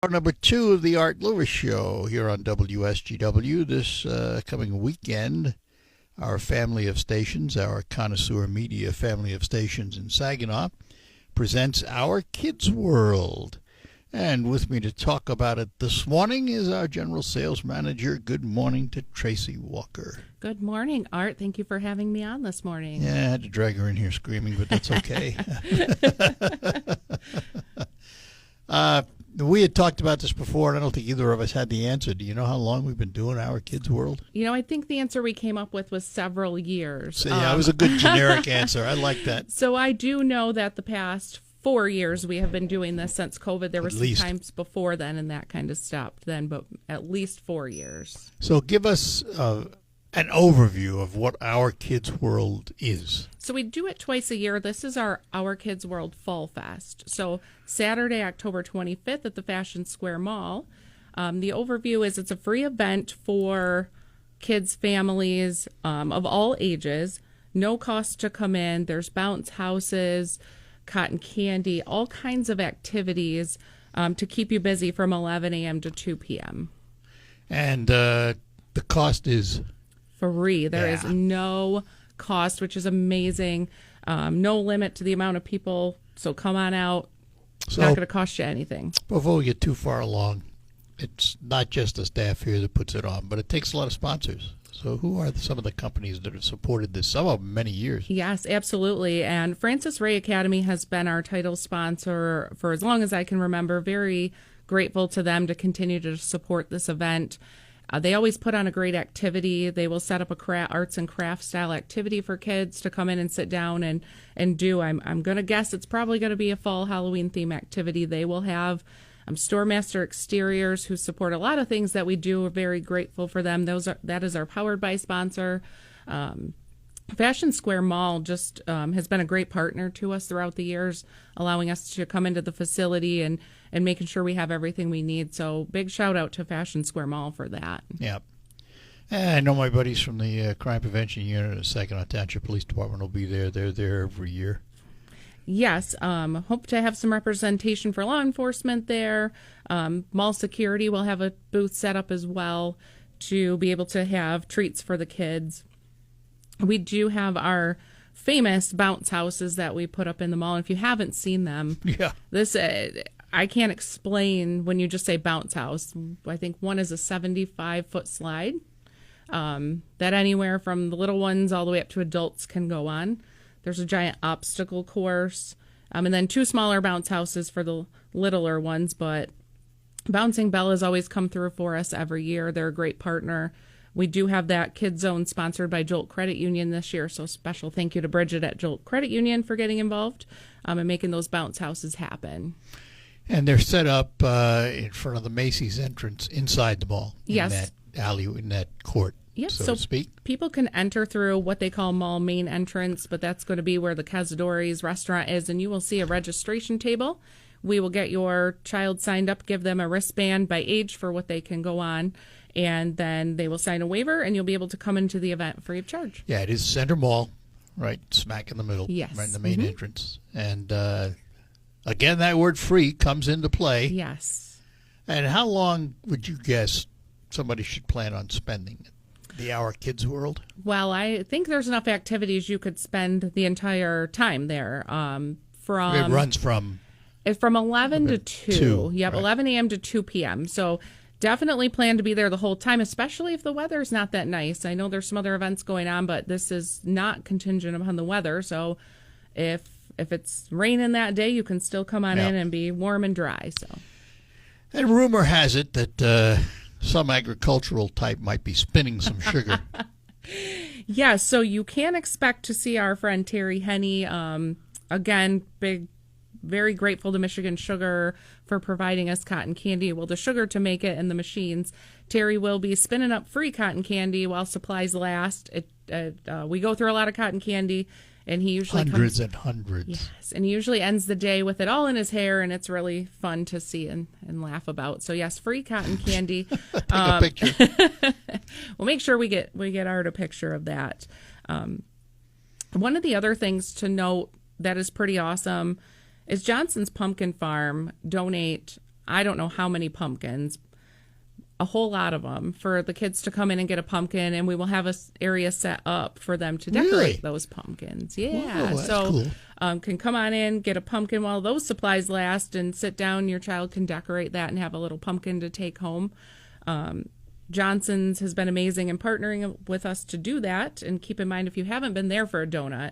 Number two of the Art Lewis Show here on WSGW. This coming weekend, our family of stations, our Connoisseur Media family of stations in Saginaw, presents Our Kids World. And with me to talk about it this morning is our General Sales Manager. Good morning to Tracy Walker. Good morning, Art. Thank you for having me on this morning. Yeah, I had to drag her in here screaming, but that's okay. We had talked about this before, and I don't think either of us had the answer. Do you know how long we've been doing Our Kids World? I think the answer we came up with was several years. So, yeah, it was a good generic answer. I like that. So I do know that the past 4 years we have been doing this since COVID. There were some times before then and that kind of stopped then, but at least 4 years. So give us an overview of what Our Kids World is. So we do it twice a year. This is our Kids World Fall Fest. So Saturday, October 25th at the Fashion Square Mall. The overview is it's a free event for kids, families of all ages. No cost to come in. There's bounce houses, cotton candy, all kinds of activities to keep you busy from 11 a.m. to 2 p.m. And the cost is? Free. There is no cost, which is amazing. No limit to the amount of people. So come on out. So, not going to cost you anything. Before we get too far along, it's not just the staff here that puts it on, but it takes a lot of sponsors. So who are some of the companies that have supported this? Some of them many years. Yes, absolutely. And Francis Ray Academy has been our title sponsor for as long as I can remember. Very grateful to them to continue to support this event. They always put on a great activity. They will set up a arts and crafts style activity for kids to come in and sit down and do. I'm going to guess it's probably going to be a fall Halloween theme activity. They will have Storemaster Exteriors, who support a lot of things that we do. We're very grateful for them. That is our Powered by sponsor. Fashion Square Mall just has been a great partner to us throughout the years, allowing us to come into the facility and making sure we have everything we need. So big shout out to Fashion Square Mall for that. Yeah. And I know my buddies from the Crime Prevention Unit of Saginaw Township Police Department will be there. They're there every year. Yes. Hope to have some representation for law enforcement there. Mall security will have a booth set up as well to be able to have treats for the kids. We do have our famous bounce houses that we put up in the mall. And if you haven't seen them, this I can't explain when you just say bounce house. I think one is a 75-foot slide that anywhere from the little ones all the way up to adults can go on. There's a giant obstacle course, and then two smaller bounce houses for the littler ones. But Bouncing Bell has always come through for us every year. They're a great partner. We do have that Kids Zone sponsored by Jolt Credit Union this year, so special thank you to Bridget at Jolt Credit Union for getting involved and making those bounce houses happen. And they're set up in front of the Macy's entrance inside the mall. Yes. In that alley, in that court, yep. so to speak. People can enter through what they call mall main entrance, but that's going to be where the Cazadores restaurant is, and you will see a registration table. We will get your child signed up, give them a wristband by age for what they can go on, and then they will sign a waiver, and you'll be able to come into the event free of charge. Yeah, it is Center Mall, right smack in the middle, yes. Right in the main entrance. And again, that word free comes into play. Yes. And how long would you guess somebody should plan on spending the Our Kids World? Well, I think there's enough activities you could spend the entire time there. It runs from 11 to 2. Yep, right. 11 a.m. to 2 p.m. So definitely plan to be there the whole time, especially if the weather's not that nice. I know there's some other events going on, but this is not contingent upon the weather. So if it's raining that day, you can still come on in and be warm and dry. So, and rumor has it that some agricultural type might be spinning some sugar. Yeah, so you can expect to see our friend Terry Henney. Again, very grateful to Michigan Sugar for providing us cotton candy. Well, the sugar to make it and the machines. Terry will be spinning up free cotton candy while supplies last. We go through a lot of cotton candy, and he usually hundreds and hundreds. Yes, and he usually ends the day with it all in his hair, and it's really fun to see and laugh about. So yes, free cotton candy. Take a picture. We'll make sure we get Art a picture of that. One of the other things to note that is pretty awesome is Johnson's Pumpkin Farm donate I don't know how many pumpkins, a whole lot of them, for the kids to come in and get a pumpkin, and we will have a area set up for them to decorate Really? those pumpkins. Yeah, Whoa, that's so cool. can come on in, get a pumpkin while those supplies last, and sit down. Your child can decorate that and have a little pumpkin to take home. Johnson's has been amazing in partnering with us to do that. And keep in mind, if you haven't been there for a donut,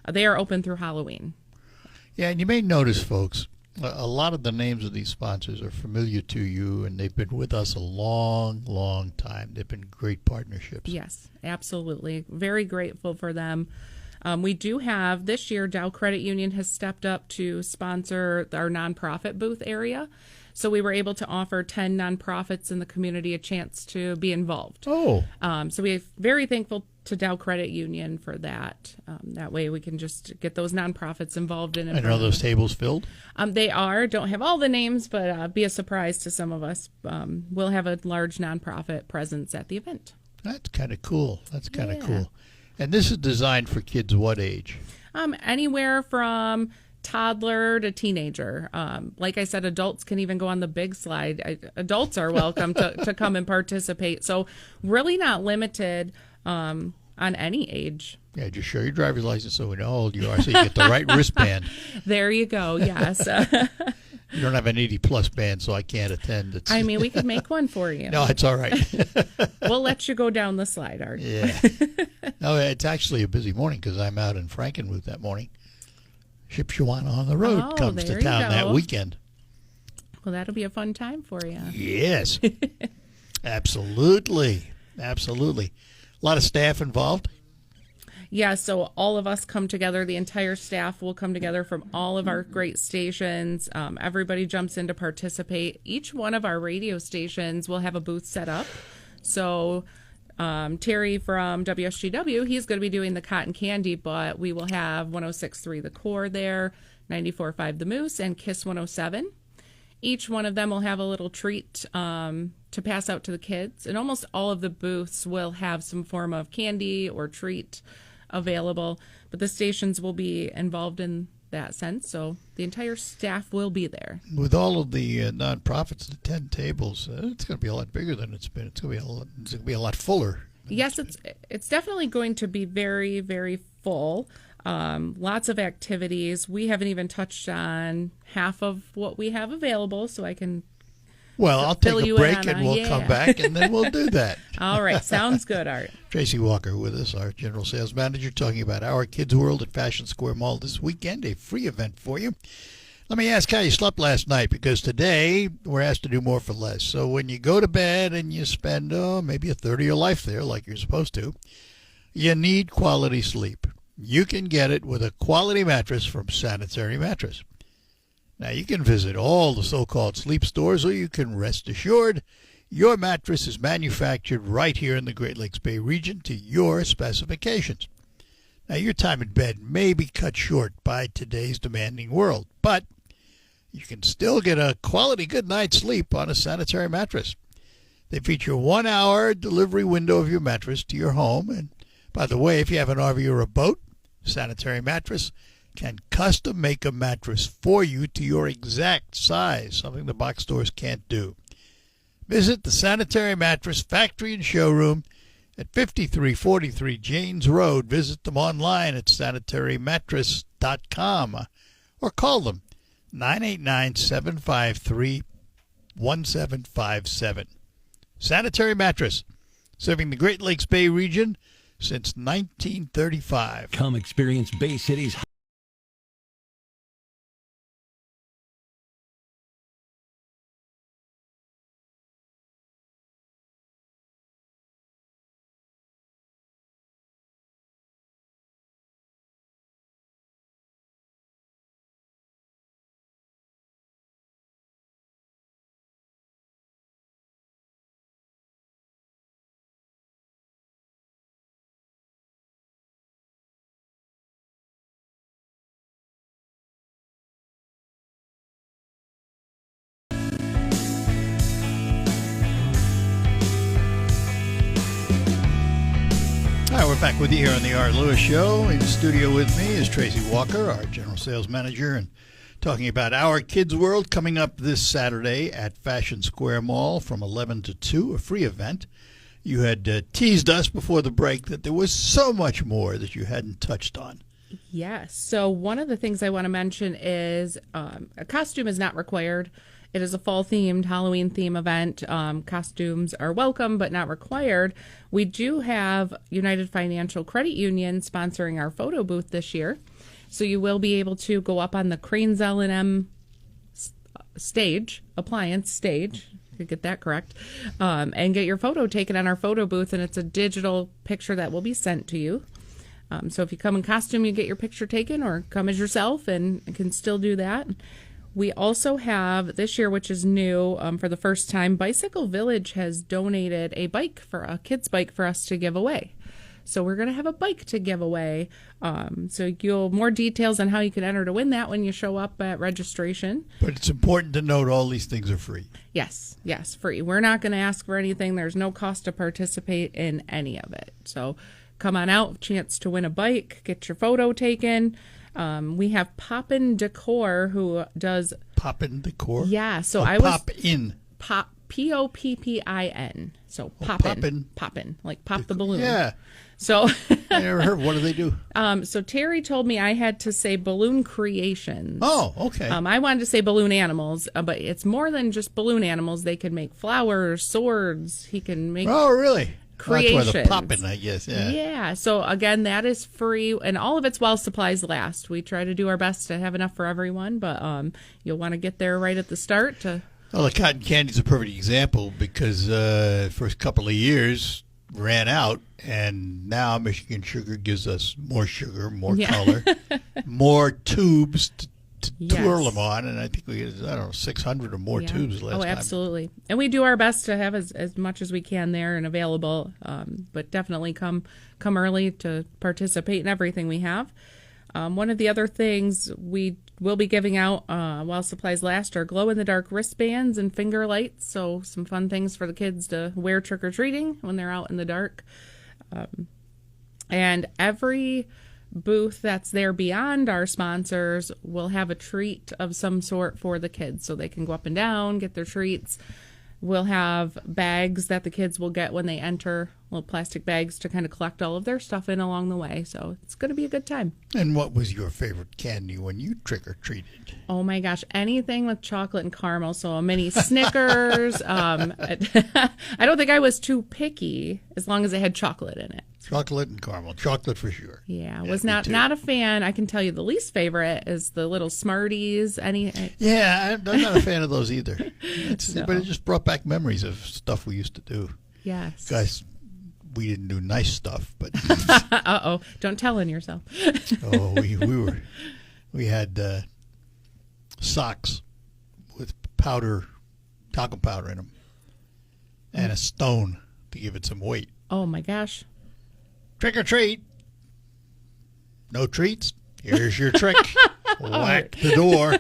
they are open through Halloween. Yeah, and you may notice, folks, a lot of the names of these sponsors are familiar to you, and they've been with us a long, long time. They've been great partnerships. Yes, absolutely. Very grateful for them. We do have, this year, Dow Credit Union has stepped up to sponsor our nonprofit booth area. So we were able to offer 10 nonprofits in the community a chance to be involved. Oh. So we're very thankful to Dow Credit Union for that. That way we can just get those nonprofits involved in it. And are those tables filled? They are. Don't have all the names, but be a surprise to some of us. We'll have a large nonprofit presence at the event. That's kind of cool. That's kind of cool. And this is designed for kids what age? Anywhere from toddler to teenager. Like I said, adults can even go on the big slide. Adults are welcome to come and participate. So really not limited on any age. Yeah, just show your driver's license so we know how old you are, so you get the right wristband. There you go. Yes. You don't have an 80-plus band, so I can't attend. I mean, we could make one for you. No, it's all right. We'll let you go down the slide, Art. Yeah. No, it's actually a busy morning because I'm out in Frankenmuth that morning. Shipshewana on the Road comes to town that weekend. Well, that'll be a fun time for you. Yes. Absolutely. Absolutely. A lot of staff involved. Yeah, so all of us come together. The entire staff will come together from all of our great stations. Everybody jumps in to participate. Each one of our radio stations will have a booth set up. So Terry from WSGW, he's going to be doing the cotton candy, but we will have 106.3 The Core there, 94.5 The Moose, and KISS 107. Each one of them will have a little treat to pass out to the kids. And almost all of the booths will have some form of candy or treat available, but the stations will be involved in that sense. So the entire staff will be there. With all of the nonprofits, the 10 tables, it's going to be a lot bigger than it's been. It's going to be a lot fuller. Yes, it's definitely going to be very, very full. Lots of activities. We haven't even touched on half of what we have available, so I can Well, I'll take a break and we'll come back and then we'll do that. All right. Sounds good, Art. Tracy Walker with us, our general sales manager, talking about Our Kids World at Fashion Square Mall this weekend, a free event for you. Let me ask how you slept last night, because today we're asked to do more for less. So when you go to bed and you spend maybe a third of your life there like you're supposed to, you need quality sleep. You can get it with a quality mattress from Sanitary Mattress. Now, you can visit all the so-called sleep stores, or you can rest assured your mattress is manufactured right here in the Great Lakes Bay region to your specifications. Now, your time in bed may be cut short by today's demanding world, but you can still get a quality good night's sleep on a Sanitary Mattress. They feature a 1-hour delivery window of your mattress to your home. And by the way, if you have an RV or a boat, Sanitary Mattress can custom make a mattress for you to your exact size, something the box stores can't do. Visit the Sanitary Mattress factory and showroom at 5343 Janes Road. Visit them online at sanitarymattress.com or call them 989-753-1757. Sanitary Mattress, serving the Great Lakes Bay region since 1935. Come experience Bay City's Hi, we're back with you here on the Art Lewis Show. In the studio with me is Tracy Walker, our general sales manager, and talking about Our Kids World coming up this Saturday at Fashion Square Mall from 11 to 2, a free event. You had teased us before the break that there was so much more that you hadn't touched on. Yes. So one of the things I want to mention is a costume is not required. It is a fall-themed, Halloween-themed event. Costumes are welcome but not required. We do have United Financial Credit Union sponsoring our photo booth this year. So you will be able to go up on the Cranes L&M appliance stage, if you get that correct, and get your photo taken on our photo booth, and it's a digital picture that will be sent to you. So if you come in costume, you get your picture taken, or come as yourself and can still do that. We also have this year, which is new for the first time, Bicycle Village has donated a kid's bike for us to give away. So we're going to have a bike to give away. So you'll more details on how you can enter to win that when you show up at registration. But it's important to note all these things are free. Yes, free. We're not going to ask for anything. There's no cost to participate in any of it. So come on out, chance to win a bike, get your photo taken. We have Poppin Decor who does Poppin Decor? Yeah, so Poppin. So Poppin, like pop the balloon. Yeah. So I never heard. What do they do? So Terry told me I had to say balloon creations. Oh, okay. I wanted to say balloon animals, but it's more than just balloon animals. They can make flowers, swords. He can make. Oh, really? Creations. That's why the poppin', I guess. Yeah. So again, that is free, and all of it's while supplies last. We try to do our best to have enough for everyone, but you'll want to get there right at the start. Well, the cotton candy is a perfect example because first couple of years ran out, and now Michigan Sugar gives us more sugar, more color, more tubes to twirl them on, and I think we had, 600 or more tubes last time. Oh, absolutely. And we do our best to have as much as we can there and available, but definitely come early to participate in everything we have. One of the other things we will be giving out while supplies last are glow-in-the-dark wristbands and finger lights, so some fun things for the kids to wear trick-or-treating when they're out in the dark. And every booth that's there beyond our sponsors will have a treat of some sort for the kids, so they can go up and down, get their treats. We'll have bags that the kids will get when they enter, little plastic bags to kind of collect all of their stuff in along the way. So it's going to be a good time. And what was your favorite candy when you trick-or-treated? Oh, my gosh. Anything with chocolate and caramel. So a mini Snickers. I don't think I was too picky as long as it had chocolate in it. Chocolate and caramel. Chocolate for sure. Yeah, was not a fan. I can tell you the least favorite is the little Smarties. Yeah, I'm not a fan of those either. But it just brought back memories of stuff we used to do. Yes. Guys, we didn't do nice stuff, but uh-oh, don't tell on yourself. Oh, we had socks with talcum powder in them, and a stone to give it some weight. Oh my gosh. Trick or treat. No treats. Here's your trick. Whack the door.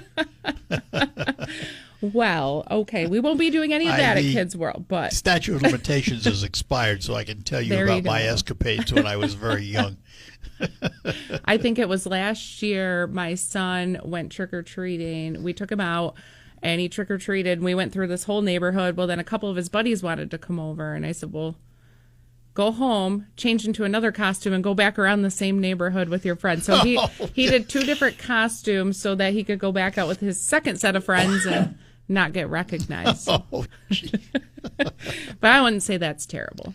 Well, okay. We won't be doing any of that at Kids World, but statute of limitations has expired, so I can tell you about my escapades when I was very young. I think it was last year my son went trick-or-treating. We took him out, and he trick-or-treated, and we went through this whole neighborhood. Well, then a couple of his buddies wanted to come over, and I said, well, go home, change into another costume, and go back around the same neighborhood with your friends. So he did two different costumes so that he could go back out with his second set of friends and not get recognized. Oh, but I wouldn't say that's terrible.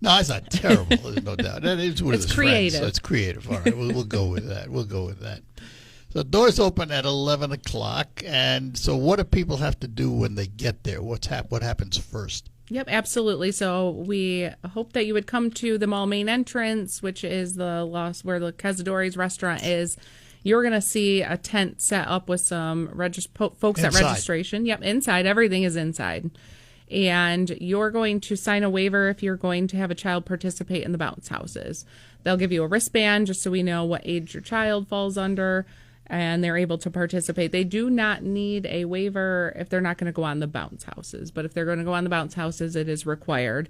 No, it's not terrible. There's no doubt. That is with his creative. Friends, so it's creative. All right, we'll go with that. So doors open at 11 o'clock, and so what do people have to do when they get there? What happens first? Yep, absolutely. So we hope that you would come to the mall main entrance, which is where the Cazadores restaurant is. You're going to see a tent set up with some folks inside. At registration. Yep, inside. Everything is inside. And you're going to sign a waiver if you're going to have a child participate in the bounce houses. They'll give you a wristband just so we know what age your child falls under, and they're able to participate. They do not need a waiver if they're not going to go on the bounce houses. But if they're going to go on the bounce houses, it is required.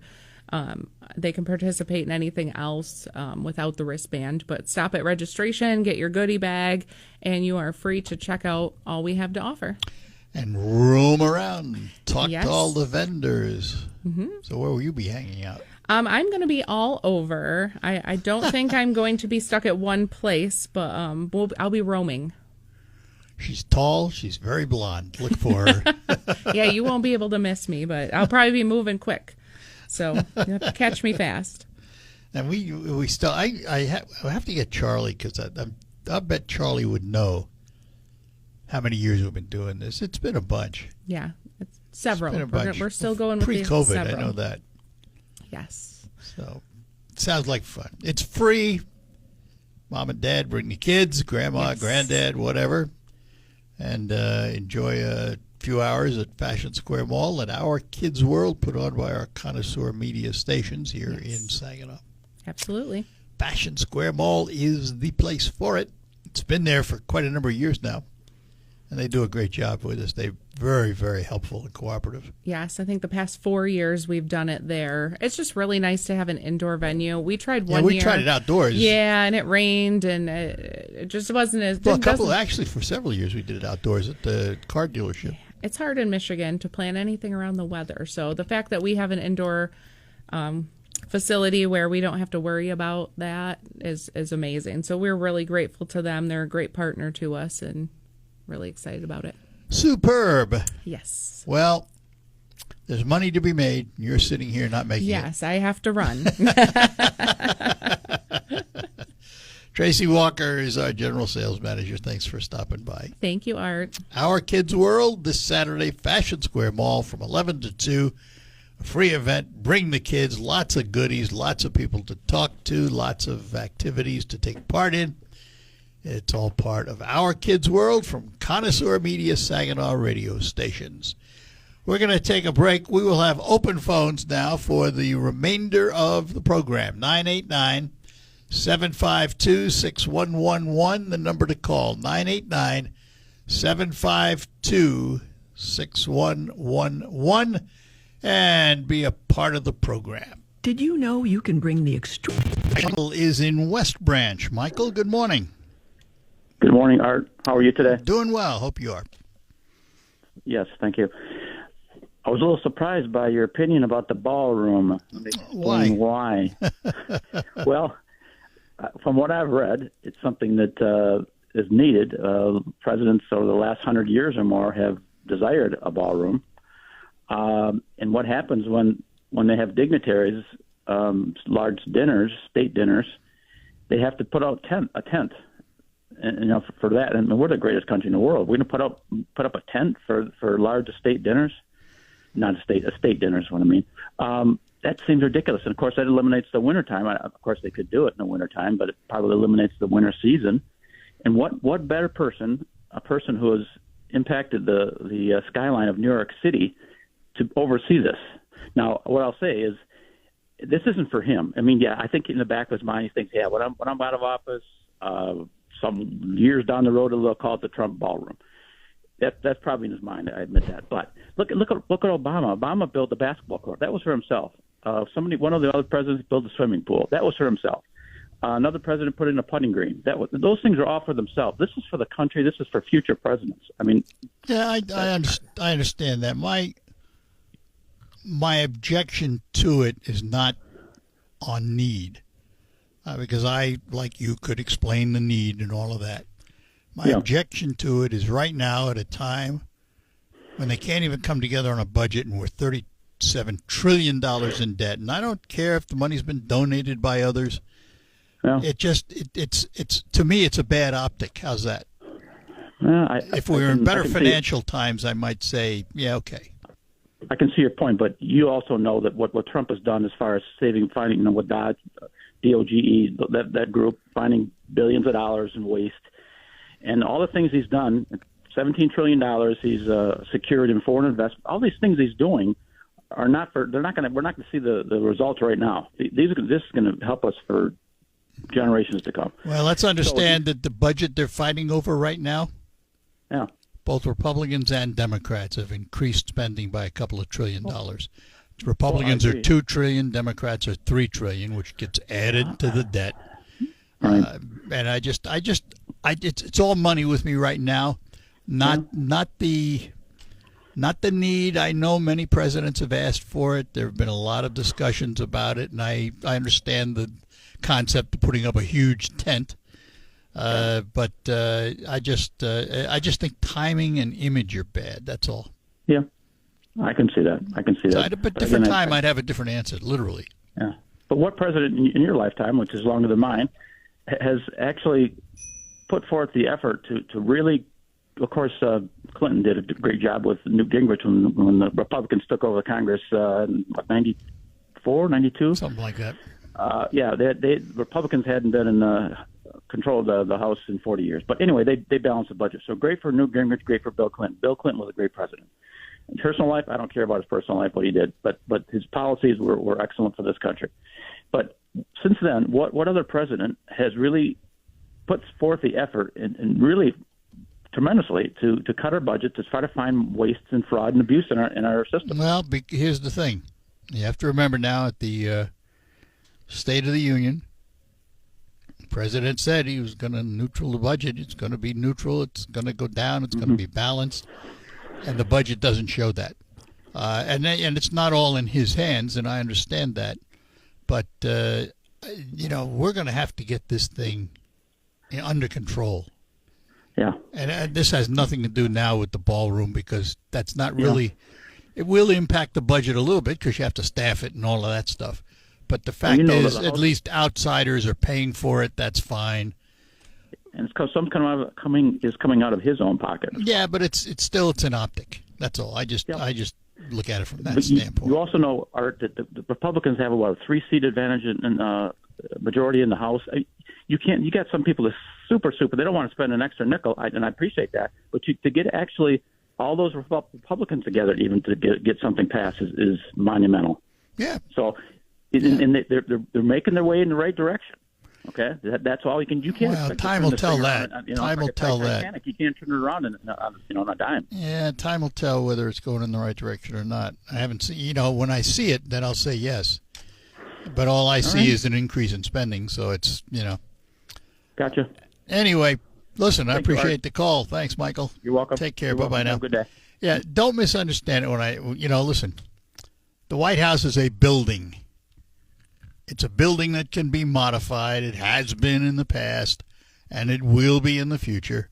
They can participate in anything else without the wristband, but stop at registration, get your goodie bag, and you are free to check out all we have to offer. And roam around, talk Yes. to all the vendors. Mm-hmm. So where will you be hanging out? I'm going to be all over. I don't think I'm going to be stuck at one place, but I'll be roaming. She's tall. She's very blonde. Look for her. Yeah, you won't be able to miss me, but I'll probably be moving quick. So you have to catch me fast. And we still. I have to get Charlie because I bet Charlie would know how many years we've been doing this. It's been a bunch. Yeah, it's several. It's been a bunch. We're still going with Pre-COVID, several. I know that. Yes. So it sounds like fun. It's free. Mom and Dad bring the kids, Grandma, Yes. Granddad, whatever, and enjoy a few hours at Fashion Square Mall at Our Kids World, put on by our Connoisseur Media stations here in Saginaw. Absolutely. Fashion Square Mall is the place for it. It's been there for quite a number of years now, and they do a great job with us. They're very, very helpful and cooperative. Yes, I think the past 4 years we've done it there. It's just really nice to have an indoor venue. We tried one Yeah, we year. tried it outdoors. Yeah, and it rained, and it just wasn't as. Well, doesn't- actually, for several years we did it outdoors at the car dealership. It's hard in Michigan to plan anything around the weather. So the fact that we have an indoor facility where we don't have to worry about that is amazing. So we're really grateful to them. They're a great partner to us, and really excited about it. Superb. Yes. Well, there's money to be made. You're sitting here not making it. Yes, I have to run. Tracy Walker is our general sales manager. Thanks for stopping by. Thank you, Art. Our Kids World this Saturday, Fashion Square Mall from 11 to 2. A free event. Bring the kids. Lots of goodies. Lots of people to talk to. Lots of activities to take part in. It's all part of Our Kids World from Connoisseur Media Saginaw radio stations. We're going to take a break. We will have open phones now for the remainder of the program. 989-752-6111, the number to call. 989-752-6111, and be a part of the program. Did you know you can bring the extreme? Michael is in West Branch. Michael, good morning. Good morning, Art. How are you today? Doing well. Hope you are. Yes, thank you. I was a little surprised by your opinion about the ballroom. Explain why? Well, from what I've read, it's something that is needed. Presidents over the last 100 years or more have desired a ballroom. And what happens when they have dignitaries, large dinners, state dinners, they have to put out a tent. And for that, and we're the greatest country in the world. We're going to put up a tent for large estate dinners, not estate dinners. What I mean, that seems ridiculous. And of course, that eliminates the wintertime. Of course, they could do it in the wintertime, but it probably eliminates the winter season. And what better person, a person who has impacted the skyline of New York City, to oversee this? Now, what I'll say is, this isn't for him. I mean, yeah, I think in the back of his mind he thinks, yeah, when I'm out of office. Some years down the road, they'll call it the Trump ballroom. That's probably in his mind. I admit that. But look at Obama. Obama built the basketball court. That was for himself. One of the other presidents built a swimming pool. That was for himself. Another president put in a putting green. Those things are all for themselves. This is for the country. This is for future presidents. I mean, yeah, I understand that. My objection to it is not on need. Because I, like you, could explain the need and all of that. My objection to it is right now at a time when they can't even come together on a budget and we're $37 trillion in debt. And I don't care if the money's been donated by others. Yeah. It's to me, it's a bad optic. How's that? If we were in better financial times, I might say, yeah, okay. I can see your point, but you also know that what Trump has done as far as finding, with DOGE, that group, finding billions of dollars in waste, and all the things he's done, $17 trillion he's secured in foreign investment. All these things he's doing are not for. We're not going to see the results right now. This is going to help us for generations to come. Well, let's understand that the budget they're fighting over right now. Yeah. Both Republicans and Democrats have increased spending by a couple of $1 trillion. Republicans are $2 trillion, Democrats are $3 trillion, which gets added to the debt. Right. And it's all money with me right now. Not the need. I know many presidents have asked for it. There have been a lot of discussions about it, and I understand the concept of putting up a huge tent. But I just think timing and image are bad. That's all. Yeah, I can see that. So but different time, I'd have a different answer, literally. Yeah. But what president in your lifetime, which is longer than mine, has actually put forth the effort to really, of course, Clinton did a great job with Newt Gingrich when the Republicans took over the Congress in 94, 92? Something like that. Republicans hadn't been in control of the House in 40 years. But anyway, they balanced the budget. So great for Newt Gingrich, great for Bill Clinton. Bill Clinton was a great president. In personal life, I don't care about his personal life, what he did, but his policies were excellent for this country. But since then, what other president has really put forth the effort and really tremendously to cut our budget, to try to find waste and fraud and abuse in our system? Well, here's the thing. You have to remember now at the State of the Union, the president said he was going to neutral the budget. It's going to be neutral. It's going to go down. It's going to be balanced. And the budget doesn't show that. And it's not all in his hands, and I understand that. But, we're going to have to get this thing under control. Yeah. And this has nothing to do now with the ballroom, because that's not really – it will impact the budget a little bit because you have to staff it and all of that stuff. But the fact is, at least outsiders are paying for it. That's fine. And it's because some is coming out of his own pocket. Yeah, but it's still an optic. That's all. I just look at it from that standpoint. You also know, Art, that the Republicans have about a 3-seat advantage in majority in the House. You got some people that super. They don't want to spend an extra nickel, and I appreciate that. But to get actually all those Republicans together, even to get something passed, is monumental. Yeah. So, and they're making their way in the right direction. Okay, that's all you can. You can't. Well, time will tell that. Time will tell that. You can't turn it around on a dime. Yeah, time will tell whether it's going in the right direction or not. I haven't seen. When I see it, then I'll say yes. But all I see is an increase in spending, so it's Gotcha. Anyway, listen, I appreciate the call. Thanks, Michael. You're welcome. Take care. Bye bye now. Have a good day. Yeah, don't misunderstand it when listen. The White House is a building. It's a building that can be modified. It has been in the past, and it will be in the future.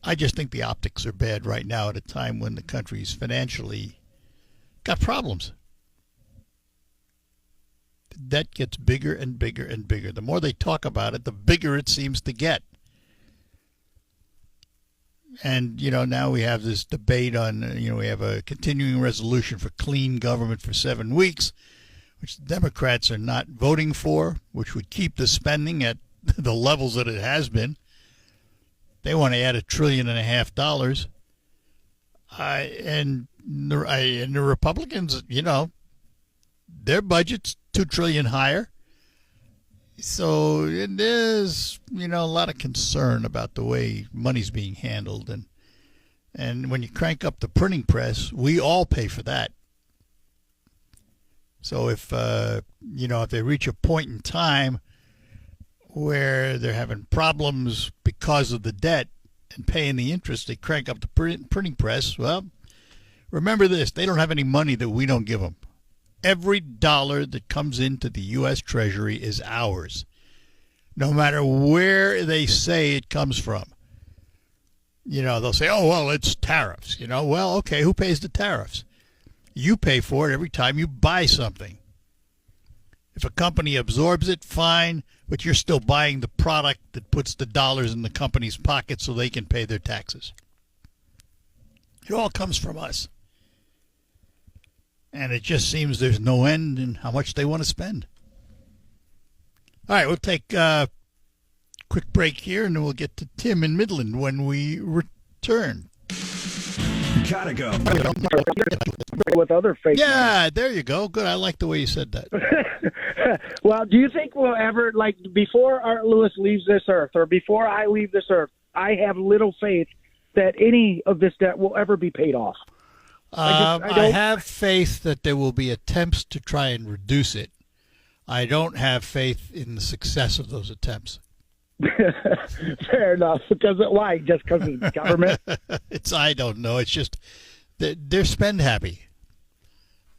I just think the optics are bad right now at a time when the country's financially got problems. The debt gets bigger and bigger and bigger. The more they talk about it, the bigger it seems to get. And, now we have this debate on, we have a continuing resolution for clean government for 7 weeks, which the Democrats are not voting for, which would keep the spending at the levels that it has been. They want to add $1.5 trillion. And the Republicans, their budget's $2 trillion higher. So there's, a lot of concern about the way money's being handled. And when you crank up the printing press, we all pay for that. So if they reach a point in time where they're having problems because of the debt and paying the interest, they crank up the printing press. Well, remember this, they don't have any money that we don't give them. Every dollar that comes into the U.S. Treasury is ours, no matter where they say it comes from. They'll say, oh, well, it's tariffs. Well, okay, who pays the tariffs? You pay for it every time you buy something. If a company absorbs it, fine, but you're still buying the product that puts the dollars in the company's pocket so they can pay their taxes. It all comes from us. And it just seems there's no end in how much they want to spend. All right, we'll take a quick break here, and then we'll get to Tim in Midland when we return. Gotta go. With other fake. Yeah, there you go. Good. I like the way you said that. Well, do you think we'll ever, before Art Lewis leaves this earth, or before I leave this earth, I have little faith that any of this debt will ever be paid off? I have faith that there will be attempts to try and reduce it. I don't have faith in the success of those attempts. Fair enough. Because why? Just because it's government? I don't know. It's just they're spend happy.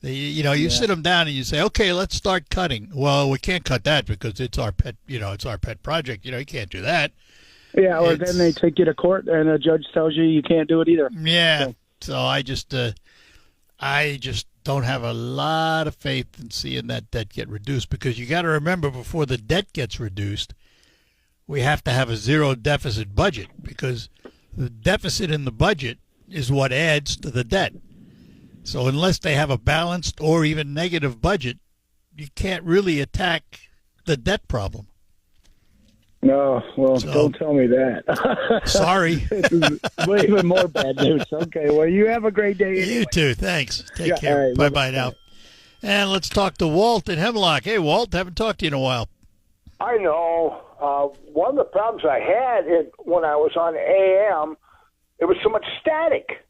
You sit them down and you say, okay, let's start cutting. Well, we can't cut that because it's our pet. It's our pet project. You can't do that. Yeah, or then they take you to court and a judge tells you can't do it either. Yeah. So I just don't have a lot of faith in seeing that debt get reduced, because you got to remember, before the debt gets reduced, we have to have a zero deficit budget, because the deficit in the budget is what adds to the debt. So unless they have a balanced or even negative budget, you can't really attack the debt problem. No, well, don't tell me that. Sorry. It's even more bad news. Okay, well, you have a great day. Anyway. You too. Thanks. Take care. Right, bye-bye now. And let's talk to Walt in Hemlock. Hey, Walt, haven't talked to you in a while. I know. One of the problems I had when I was on AM, it was so much static.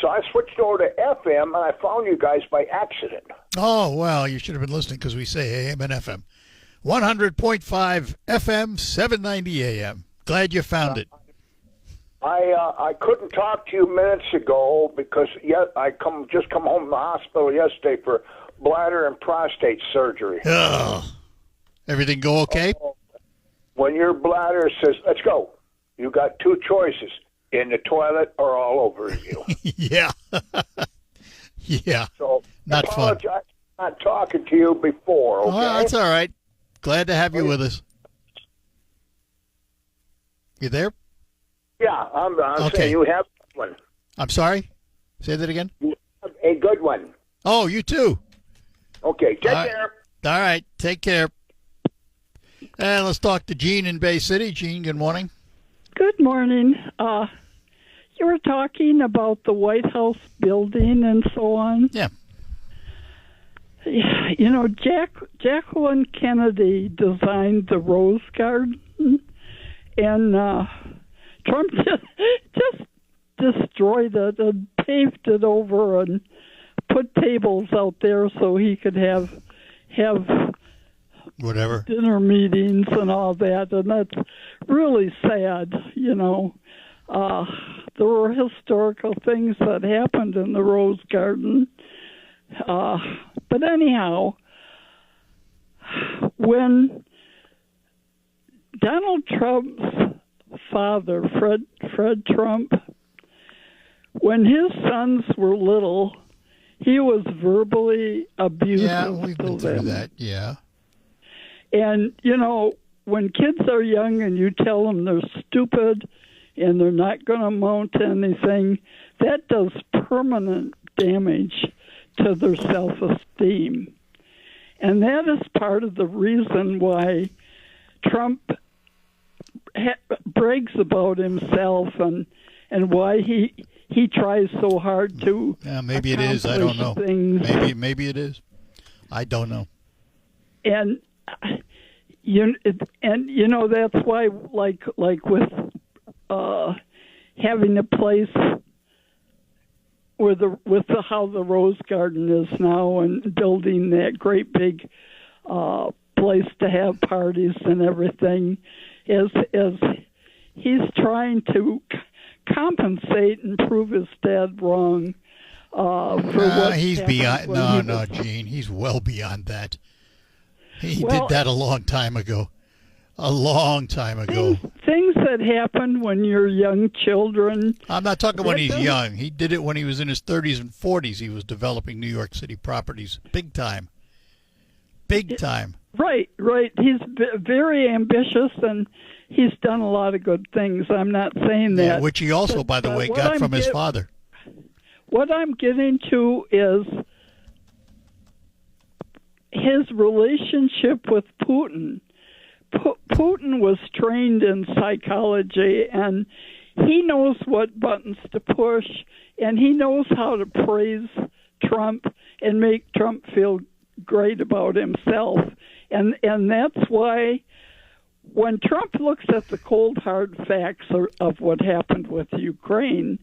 So I switched over to FM, and I found you guys by accident. Oh, well, you should have been listening, because we say AM and FM. 100.5 FM, 790 AM. Glad you found it. I couldn't talk to you minutes ago because I just come home from the hospital yesterday for bladder and prostate surgery. Oh, everything go okay? When your bladder says, let's go, you got two choices, in the toilet or all over you. Yeah. Yeah. So not I apologize for not talking to you before, okay? Well, that's all right. Glad to have you with us. You there? Yeah, I'm okay. saying you have one. I'm sorry? Say that again? You have a good one. Oh, you too. Okay, take care. All right, take care. And let's talk to Gene in Bay City. Gene, good morning. Good morning. You were talking about the White House building and so on. Yeah. Jacqueline Kennedy designed the Rose Garden, and Trump just destroyed it and paved it over and put tables out there so he could have whatever dinner meetings and all that, and that's really sad. There were historical things that happened in the Rose Garden. But anyhow, when Donald Trump's father, Fred Trump, when his sons were little, he was verbally abusive. Yeah, we've been through that, yeah. And, when kids are young and you tell them they're stupid and they're not going to amount to anything, that does permanent damage to their self-esteem. And that is part of the reason why Trump brags about himself and why he tries so hard to maybe it is. I don't know. Things. Maybe it is. I don't know. And that's why, like with having a place with how the Rose Garden is now, and building that great big place to have parties and everything, as he's trying to compensate and prove his dad wrong for what he's beyond. Gene, he's well beyond that. He did that a long time ago. Things that happen when you're young children. I'm not talking when he's young. He did it when he was in his 30s and 40s. He was developing New York City properties. Big time. Right. He's very ambitious, and he's done a lot of good things. I'm not saying that. Yeah, which he also, by the way, got from his father. What I'm getting to is his relationship with Putin. Putin was trained in psychology, and he knows what buttons to push, and he knows how to praise Trump and make Trump feel great about himself. And that's why when Trump looks at the cold, hard facts of what happened with Ukraine,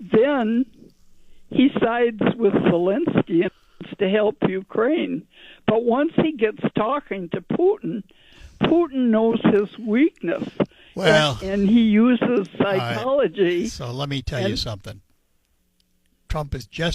then he sides with Zelensky and wants to help Ukraine. But once he gets talking to Putin, Putin knows his weakness. Well, and he uses psychology. Right. So let me tell you something. Trump is just